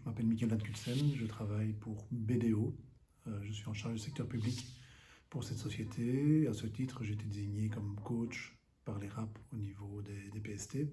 m'appelle Michael Van Kutsen, je travaille pour BDO. Je suis en charge du secteur public pour cette société. À ce titre, j'ai été désigné comme coach par les RAP au niveau des PST.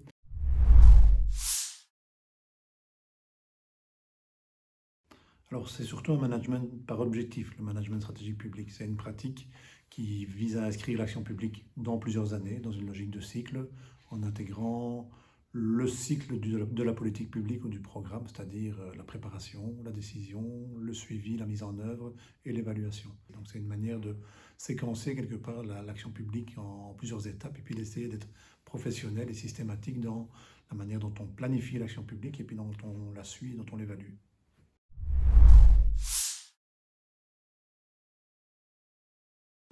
Alors, c'est surtout un management par objectif, le management stratégique public. C'est une pratique qui vise à inscrire l'action publique dans plusieurs années, dans une logique de cycle, en intégrant le cycle de la politique publique ou du programme, c'est-à-dire la préparation, la décision, le suivi, la mise en œuvre et l'évaluation. Donc c'est une manière de séquencer quelque part l'action publique en plusieurs étapes et puis d'essayer d'être professionnel et systématique dans la manière dont on planifie l'action publique et puis dont on la suit et dont on l'évalue.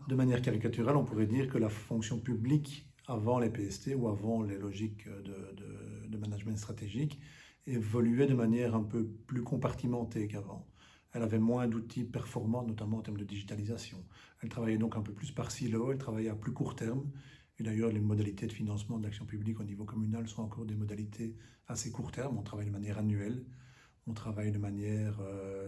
De manière caricaturale, on pourrait dire que la fonction publique, avant les PST ou avant les logiques de management stratégique, évoluait de manière un peu plus compartimentée qu'avant. Elle avait moins d'outils performants, notamment en termes de digitalisation. Elle travaillait donc un peu plus par silo, elle travaillait à plus court terme. Et d'ailleurs, les modalités de financement de l'action publique au niveau communal sont encore des modalités assez court terme. On travaille de manière annuelle. On travaille de manière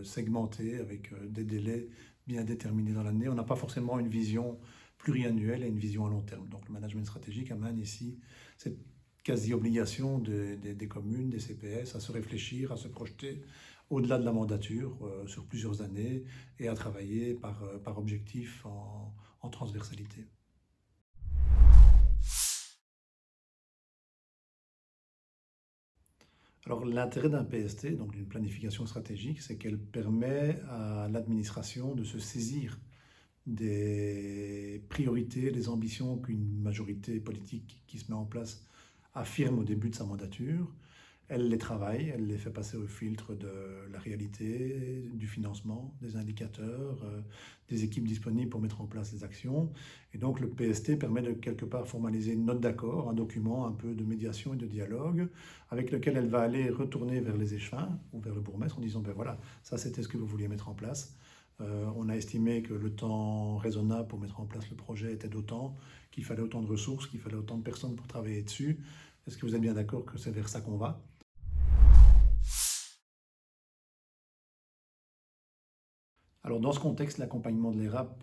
segmentée, avec des délais bien déterminés dans l'année. On n'a pas forcément une vision pluriannuelle et une vision à long terme. Donc le management stratégique amène ici cette quasi-obligation des communes, des CPS, à se réfléchir, à se projeter au-delà de la mandature sur plusieurs années et à travailler par objectif en transversalité. Alors l'intérêt d'un PST, donc d'une planification stratégique, c'est qu'elle permet à l'administration de se saisir des priorités, des ambitions qu'une majorité politique qui se met en place affirme au début de sa mandature. Elle les travaille, elle les fait passer au filtre de la réalité, du financement, des indicateurs, des équipes disponibles pour mettre en place les actions. Et donc le PST permet de quelque part formaliser une note d'accord, un document un peu de médiation et de dialogue, avec lequel elle va aller retourner vers les échevins ou vers le bourgmestre en disant, ben voilà, ça c'était ce que vous vouliez mettre en place. On a estimé que le temps raisonnable pour mettre en place le projet était d'autant, qu'il fallait autant de ressources, qu'il fallait autant de personnes pour travailler dessus. Est-ce que vous êtes bien d'accord que c'est vers ça qu'on va? Alors dans ce contexte, l'accompagnement de l'ERAP,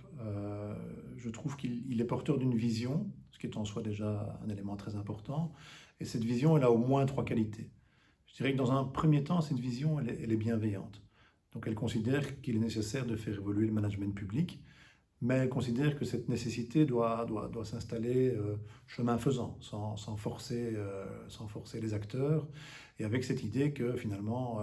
je trouve qu'il est porteur d'une vision, ce qui est en soi déjà un élément très important. Et cette vision, elle a au moins trois qualités. Je dirais que dans un premier temps, cette vision, elle est bienveillante. Donc elle considère qu'il est nécessaire de faire évoluer le management public, mais elle considère que cette nécessité doit s'installer chemin faisant, sans forcer les acteurs, et avec cette idée que finalement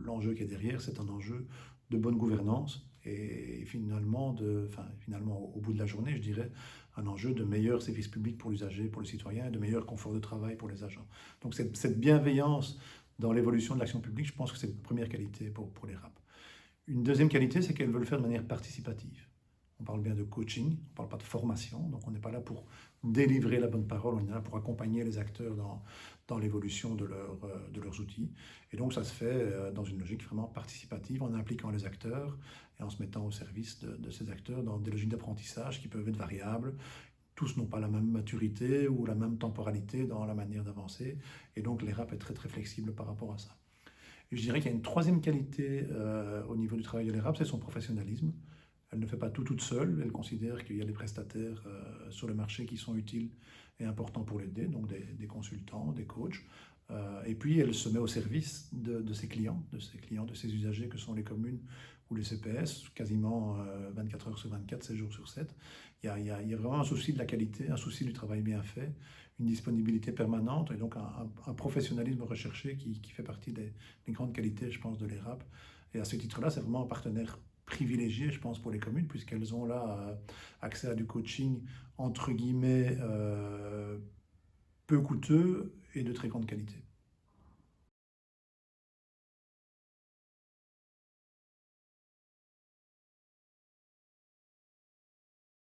l'enjeu qui est derrière, c'est un enjeu de bonne gouvernance, et finalement, au bout de la journée, je dirais, un enjeu de meilleur service public pour l'usager, pour le citoyen, et de meilleur confort de travail pour les agents. Donc cette bienveillance dans l'évolution de l'action publique, je pense que c'est une première qualité pour les RAP. Une deuxième qualité, c'est qu'elles veulent le faire de manière participative. On parle bien de coaching, on ne parle pas de formation, donc on n'est pas là pour délivrer la bonne parole, on est là pour accompagner les acteurs dans l'évolution de leurs outils. Et donc ça se fait dans une logique vraiment participative, en impliquant les acteurs et en se mettant au service de ces acteurs dans des logiques d'apprentissage qui peuvent être variables. Tous n'ont pas la même maturité ou la même temporalité dans la manière d'avancer, et donc l'ERAP est très très flexible par rapport à ça. Et je dirais qu'il y a une troisième qualité au niveau du travail de l'ERAP, c'est son professionnalisme. Elle ne fait pas tout toute seule, elle considère qu'il y a des prestataires sur le marché qui sont utiles et importants pour l'aider, donc des consultants, des coachs. Et puis elle se met au service de ses clients, de ses usagers que sont les communes ou les CPS, quasiment 24 heures sur 24, 7 jours sur 7. Il y a vraiment un souci de la qualité, un souci du travail bien fait, une disponibilité permanente et donc un professionnalisme recherché qui fait partie des grandes qualités, je pense, de l'ERAP. Et à ce titre-là, c'est vraiment un partenaire privilégié, je pense, pour les communes, puisqu'elles ont là accès à du coaching, entre guillemets, peu coûteux et de très grande qualité.